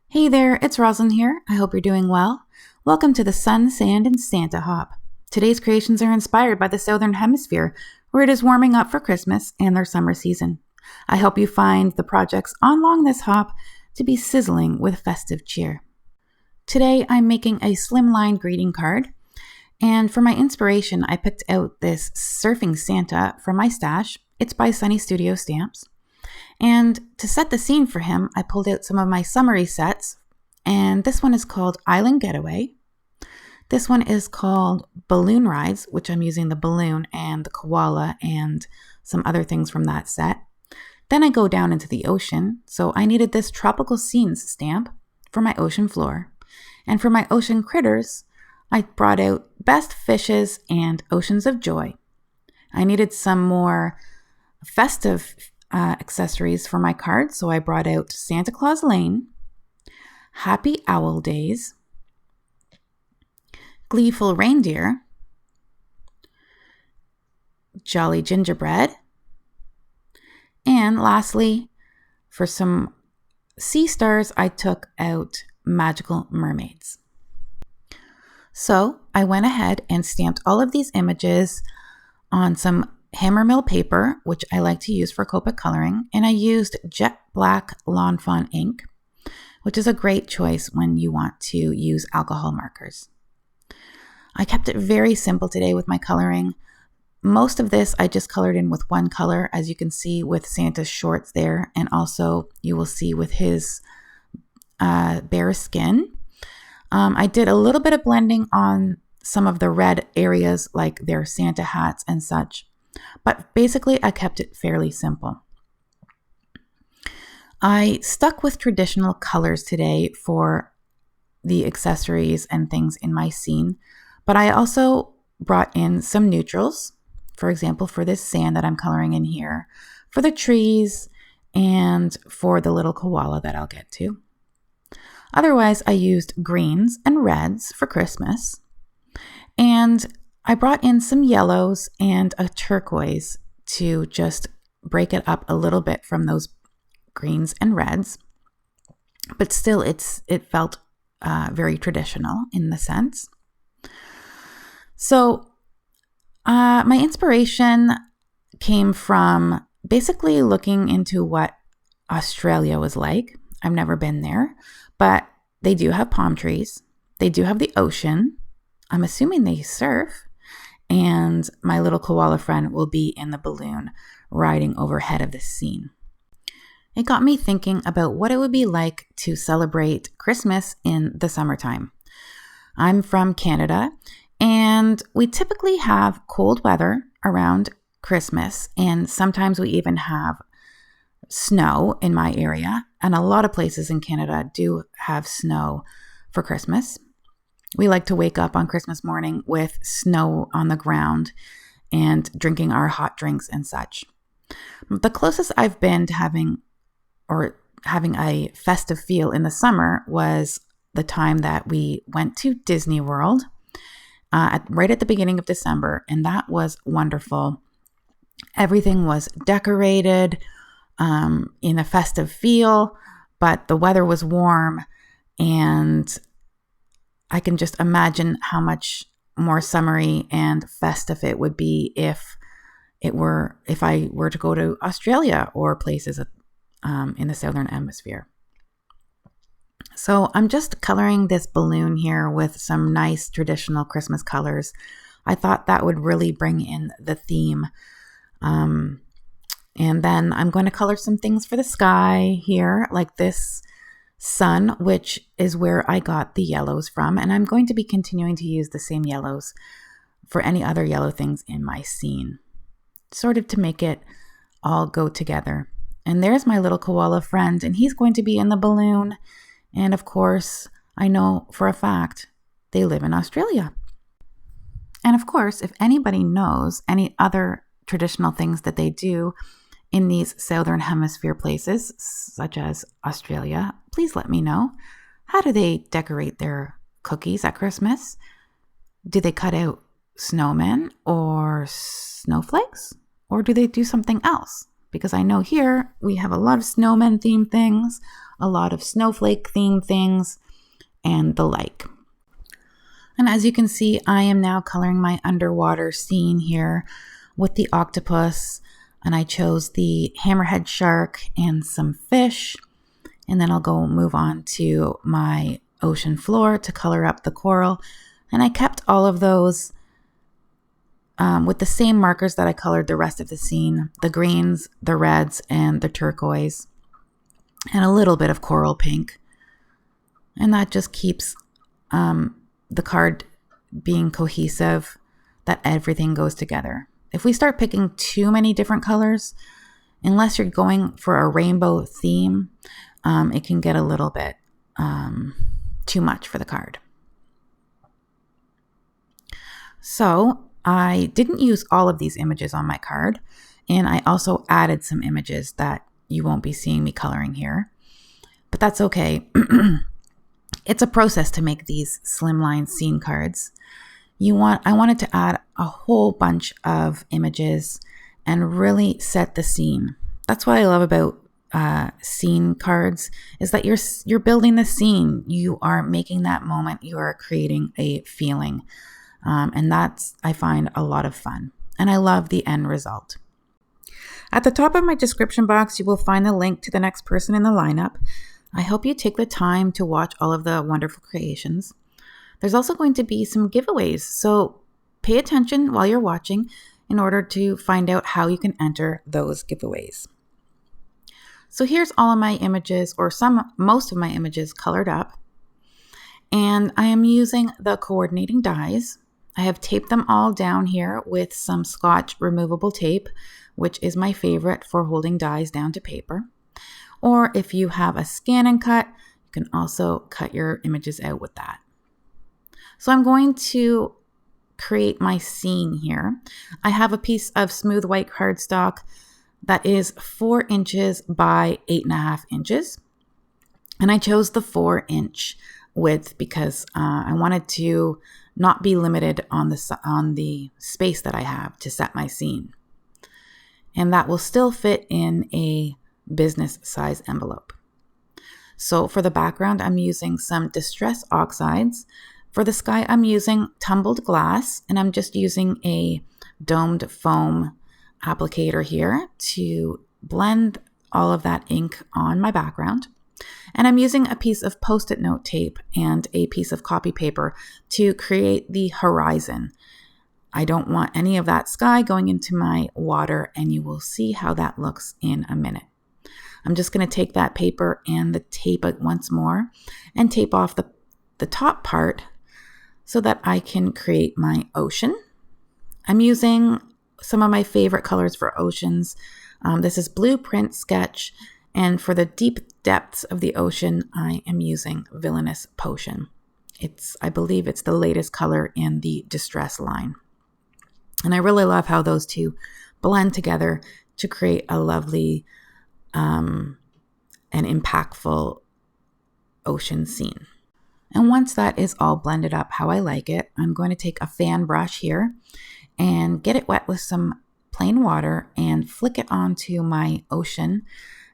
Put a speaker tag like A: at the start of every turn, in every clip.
A: Hey there, it's Roslyn here. I hope you're doing well. Welcome to the Sun, Sand, and Santa Hop. Today's creations are inspired by the Southern Hemisphere, where it is warming up for Christmas and their summer season. I hope you find the projects along this hop to be sizzling with festive cheer. Today, I'm making a Slimline greeting card, and for my inspiration, I picked out this Surfing Santa from my stash. It's by Sunny Studio Stamps. And to set the scene for him, I pulled out some of my summary sets, and this one is called Island Getaway. This one is called Balloon Rides, which I'm using the balloon and the koala and some other things from that set. Then I go down into the ocean, so I needed this Tropical Scenes stamp for my ocean floor. And for my ocean critters, I brought out Best Fishes and Oceans of Joy. I needed some more festive accessories for my card, so I brought out Santa Claus Lane, Happy Owl Days, Gleeful Reindeer, Jolly Gingerbread, and lastly, for some sea stars, I took out Magical Mermaids. So I went ahead and stamped all of these images on some hammer mill paper, which I like to use for Copic coloring, and I used jet black Lawn Fawn ink, which is a great choice when you want to use alcohol markers. I kept it very simple today with my coloring. Most of this I just colored in with one color, as you can see with Santa's shorts there, and also you will see with his bare skin. I did a little bit of blending on some of the red areas like their Santa hats and such. But basically, I kept it fairly simple. I stuck with traditional colors today for the accessories and things in my scene, but I also brought in some neutrals, for example, for this sand that I'm coloring in here, for the trees, and for the little koala that I'll get to. Otherwise, I used greens and reds for Christmas, and I brought in some yellows and a turquoise to just break it up a little bit from those greens and reds, but still it felt very traditional in the sense. So my inspiration came from basically looking into what Australia was like. I've never been there, but they do have palm trees. They do have the ocean. I'm assuming they surf. And my little koala friend will be in the balloon riding overhead of this scene. It got me thinking about what it would be like to celebrate Christmas in the summertime. I'm from Canada, and we typically have cold weather around Christmas, and sometimes we even have snow in my area, and a lot of places in Canada do have snow for Christmas. We like to wake up on Christmas morning with snow on the ground and drinking our hot drinks and such. The closest I've been to having a festive feel in the summer was the time that we went to Disney World right at the beginning of December, and that was wonderful. Everything was decorated in a festive feel, but the weather was warm, and I can just imagine how much more summery and festive it would be if I were to go to Australia or places in the Southern Hemisphere. So I'm just coloring this balloon here with some nice traditional Christmas colors. I thought that would really bring in the theme. And then I'm going to color some things for the sky here, like this sun, which is where I got the yellows from, and I'm going to be continuing to use the same yellows for any other yellow things in my scene, sort of to make it all go together. And there's my little koala friend, and he's going to be in the balloon, and of course, I know for a fact they live in Australia. And of course, if anybody knows any other traditional things that they do in these Southern Hemisphere places, such as Australia, please let me know. How do they decorate their cookies at Christmas? Do they cut out snowmen or snowflakes? Or do they do something else? Because I know here we have a lot of snowman themed things, a lot of snowflake themed things and the like. And as you can see, I am now coloring my underwater scene here with the octopus, and I chose the hammerhead shark and some fish. And then I'll move on to my ocean floor to color up the coral. And I kept all of those with the same markers that I colored the rest of the scene, the greens, the reds, and the turquoise, and a little bit of coral pink. And that just keeps the card being cohesive, that everything goes together. If we start picking too many different colors, unless you're going for a rainbow theme, it can get a little bit too much for the card. So I didn't use all of these images on my card, and I also added some images that you won't be seeing me coloring here, but that's okay. It's a process to make these slimline scene cards. I wanted to add a whole bunch of images and really set the scene. That's what I love about scene cards, is that you're building the scene. You are making that moment. You are creating a feeling. And that's, I find, a lot of fun. And I love the end result. At the top of my description box, you will find the link to the next person in the lineup. I hope you take the time to watch all of the wonderful creations. There's also going to be some giveaways, so pay attention while you're watching in order to find out how you can enter those giveaways. So here's all of my images, or most of my images colored up. And I am using the coordinating dies. I have taped them all down here with some Scotch removable tape, which is my favorite for holding dies down to paper. Or if you have a scan and cut, you can also cut your images out with that. So I'm going to create my scene here. I have a piece of smooth white cardstock that is 4 inches by 8.5 inches. And I chose the 4-inch width because I wanted to not be limited on the space that I have to set my scene. And that will still fit in a business size envelope. So for the background, I'm using some Distress Oxides. For the sky, I'm using tumbled glass, and I'm just using a domed foam applicator here to blend all of that ink on my background. And I'm using a piece of Post-it note tape and a piece of copy paper to create the horizon. I don't want any of that sky going into my water, and you will see how that looks in a minute. I'm just going to take that paper and the tape it once more and tape off the top part so that I can create my ocean. I'm using some of my favorite colors for oceans. This is Blueprint Sketch, and for the deep depths of the ocean, I am using Villainous Potion. I believe it's the latest color in the Distress line. And I really love how those two blend together to create a lovely and impactful ocean scene. And once that is all blended up how I like it, I'm going to take a fan brush here and get it wet with some plain water and flick it onto my ocean.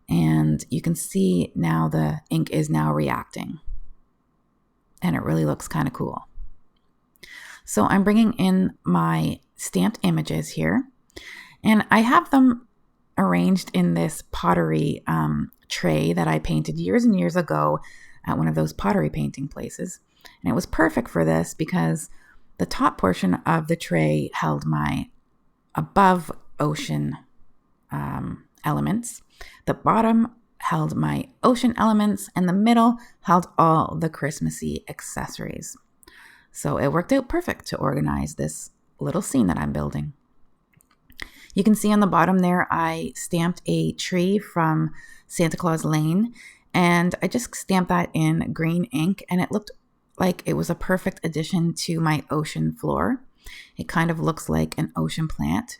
A: And you can see now the ink is now reacting. And it really looks kind of cool. So I'm bringing in my stamped images here. And I have them arranged in this pottery tray that I painted years and years ago at one of those pottery painting places. And it was perfect for this because the top portion of the tray held my above ocean elements. The bottom held my ocean elements, and the middle held all the Christmassy accessories. So it worked out perfect to organize this little scene that I'm building. You can see on the bottom there, I stamped a tree from Santa Claus Lane, and I just stamped that in green ink, and it looked like it was a perfect addition to my ocean floor. It kind of looks like an ocean plant.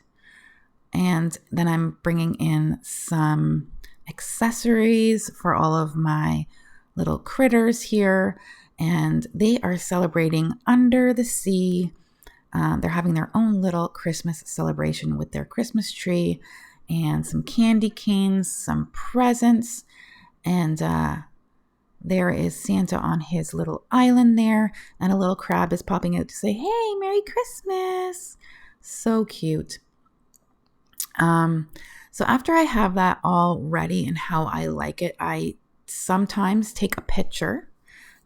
A: And then I'm bringing in some accessories for all of my little critters here, and they are celebrating under the sea. They're having their own little Christmas celebration with their Christmas tree and some candy canes, some presents, and There is Santa on his little island there, and a little crab is popping out to say, "Hey, Merry Christmas." So cute. So after I have that all ready and how I like it, I sometimes take a picture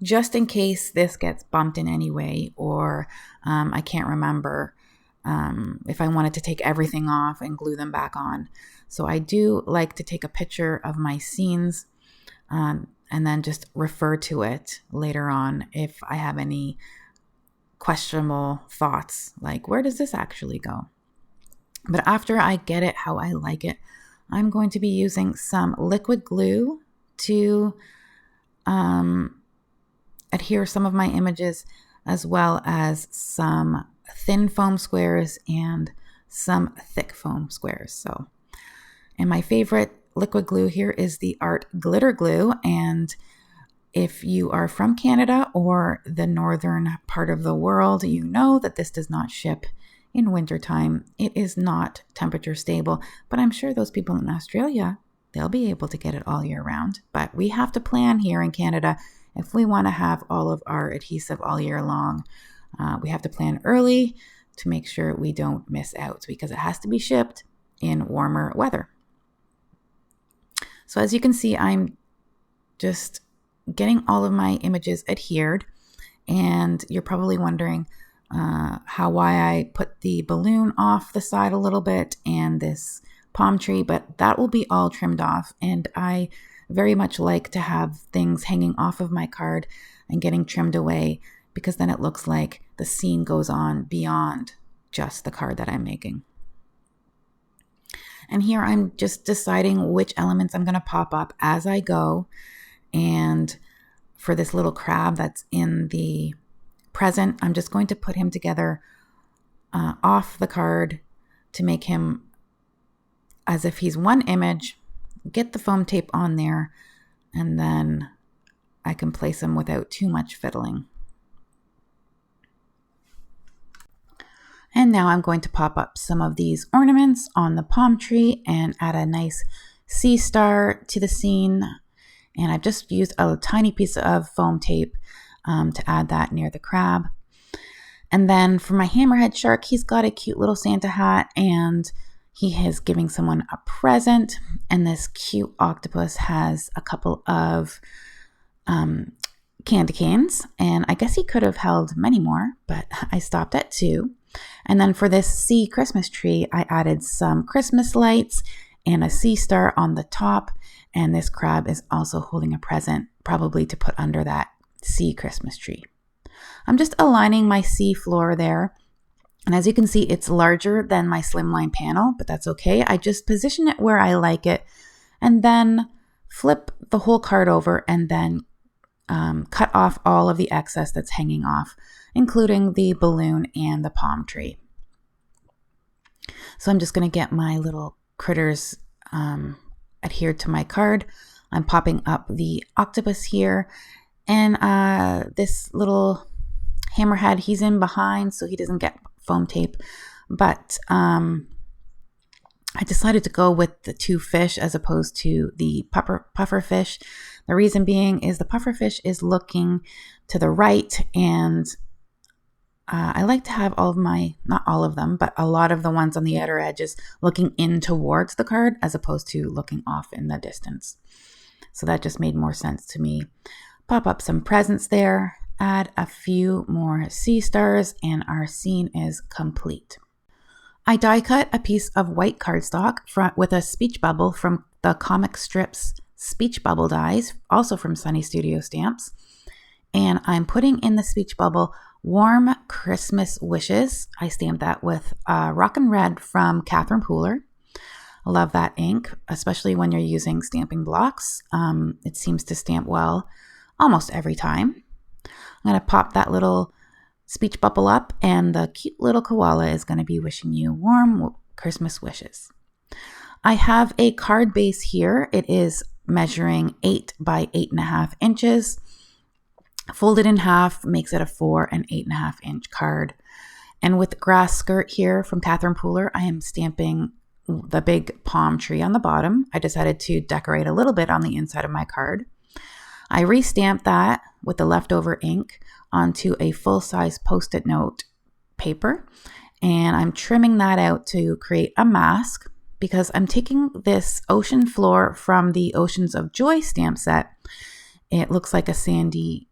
A: just in case this gets bumped in any way, or I can't remember if I wanted to take everything off and glue them back on. So I do like to take a picture of my scenes and then just refer to it later on if I have any questionable thoughts, like where does this actually go? But after I get it how I like it, I'm going to be using some liquid glue to adhere some of my images, as well as some thin foam squares and some thick foam squares. And my favorite liquid glue here is the Art Glitter Glue. And if you are from Canada or the northern part of the world, you know that this does not ship in wintertime. It is not temperature stable, but I'm sure those people in Australia, they'll be able to get it all year round. But we have to plan here in Canada if we want to have all of our adhesive all year long. We have to plan early to make sure we don't miss out, because it has to be shipped in warmer weather. So as you can see, I'm just getting all of my images adhered, and you're probably wondering why I put the balloon off the side a little bit and this palm tree, but that will be all trimmed off. And I very much like to have things hanging off of my card and getting trimmed away, because then it looks like the scene goes on beyond just the card that I'm making. And here I'm just deciding which elements I'm going to pop up as I go. And for this little crab that's in the present, I'm just going to put him together off the card to make him as if he's one image, get the foam tape on there, and then I can place him without too much fiddling. And now I'm going to pop up some of these ornaments on the palm tree and add a nice sea star to the scene. And I've just used a tiny piece of foam tape to add that near the crab. And then for my hammerhead shark, he's got a cute little Santa hat and he is giving someone a present. And this cute octopus has a couple of candy canes. And I guess he could have held many more, but I stopped at 2. And then for this sea Christmas tree, I added some Christmas lights and a sea star on the top. And this crab is also holding a present, probably to put under that sea Christmas tree. I'm just aligning my sea floor there. And as you can see, it's larger than my Slimline panel, but that's okay. I just position it where I like it and then flip the whole card over and then cut off all of the excess that's hanging off, including the balloon and the palm tree. So I'm just going to get my little critters adhered to my card. I'm popping up the octopus here, and this little hammerhead, he's in behind so he doesn't get foam tape, but I decided to go with the 2 fish as opposed to the puffer fish. The reason being is the puffer fish is looking to the right, and I like to have all of my, not all of them, but a lot of the ones on the outer edges looking in towards the card as opposed to looking off in the distance. So that just made more sense to me. Pop up some presents there, add a few more sea stars, and our scene is complete. I die cut a piece of white cardstock with a speech bubble from the comic strips Speech Bubble dies, also from Sunny Studio Stamps. And I'm putting in the speech bubble Warm Christmas Wishes. I stamped that with Rockin' Red from Catherine Pooler. I love that ink, especially when you're using stamping blocks. It seems to stamp well almost every time. I'm going to pop that little speech bubble up, and the cute little koala is going to be wishing you warm Christmas wishes. I have a card base here. It is measuring 8 by 8.5 inches. Folded in half makes it a 4 and 8.5 inch card. And with the grass skirt here from Catherine Pooler, I am stamping the big palm tree on the bottom. I decided to decorate a little bit on the inside of my card. I re-stamped that with the leftover ink onto a full-size Post-it note paper, and I'm trimming that out to create a mask because I'm taking this ocean floor from the Oceans of Joy stamp set. It looks like a sandy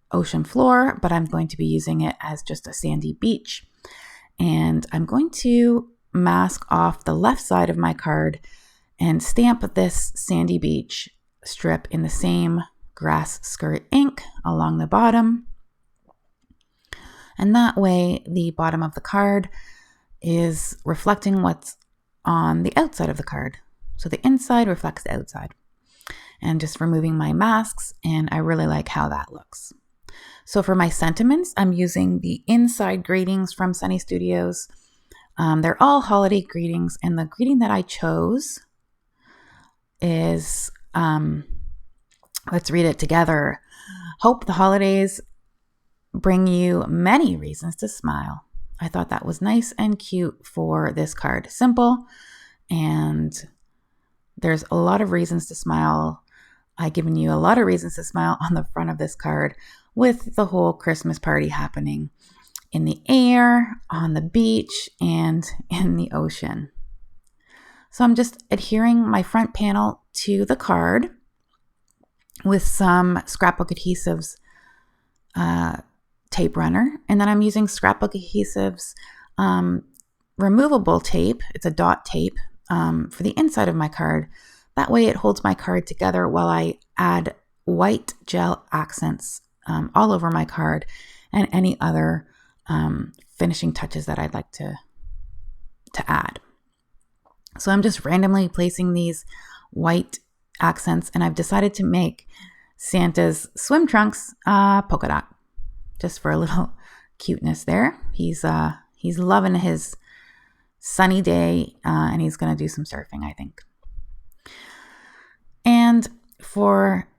A: ocean floor, but I'm going to be using it as just a sandy beach. And I'm going to mask off the left side of my card and stamp this sandy beach strip in the same grass skirt ink along the bottom. And that way the bottom of the card is reflecting what's on the outside of the card. So the inside reflects the outside. And just removing my masks, and I really like how that looks. So for my sentiments, I'm using the inside greetings from Sunny Studios. They're all holiday greetings, and the greeting that I chose is, let's read it together. Hope the holidays bring you many reasons to smile. I thought that was nice and cute for this card. Simple, and there's a lot of reasons to smile. I've given you a lot of reasons to smile on the front of this card with the whole Christmas party happening in the air, on the beach, and in the ocean. So I'm just adhering my front panel to the card with some scrapbook adhesives tape runner. And then I'm using scrapbook adhesives removable tape. It's a dot tape for the inside of my card. That way it holds my card together while I add white gel accents all over my card and any other finishing touches that I'd like to add. So I'm just randomly placing these white accents, and I've decided to make Santa's swim trunks polka dot, just for a little cuteness there. He's loving his sunny day, and he's going to do some surfing, I think. And for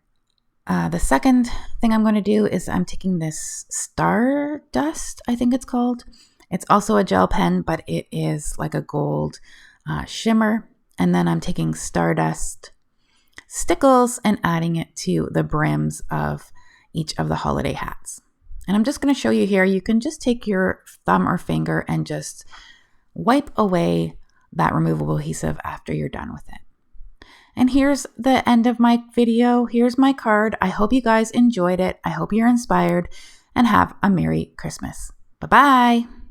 A: the second thing I'm going to do is I'm taking this Stardust, I think it's called. It's also a gel pen, but it is like a gold shimmer. And then I'm taking Stardust stickles and adding it to the brims of each of the holiday hats. And I'm just going to show you here. You can just take your thumb or finger and just wipe away that removable adhesive after you're done with it. And here's the end of my video. Here's my card. I hope you guys enjoyed it. I hope you're inspired, and have a Merry Christmas. Bye-bye.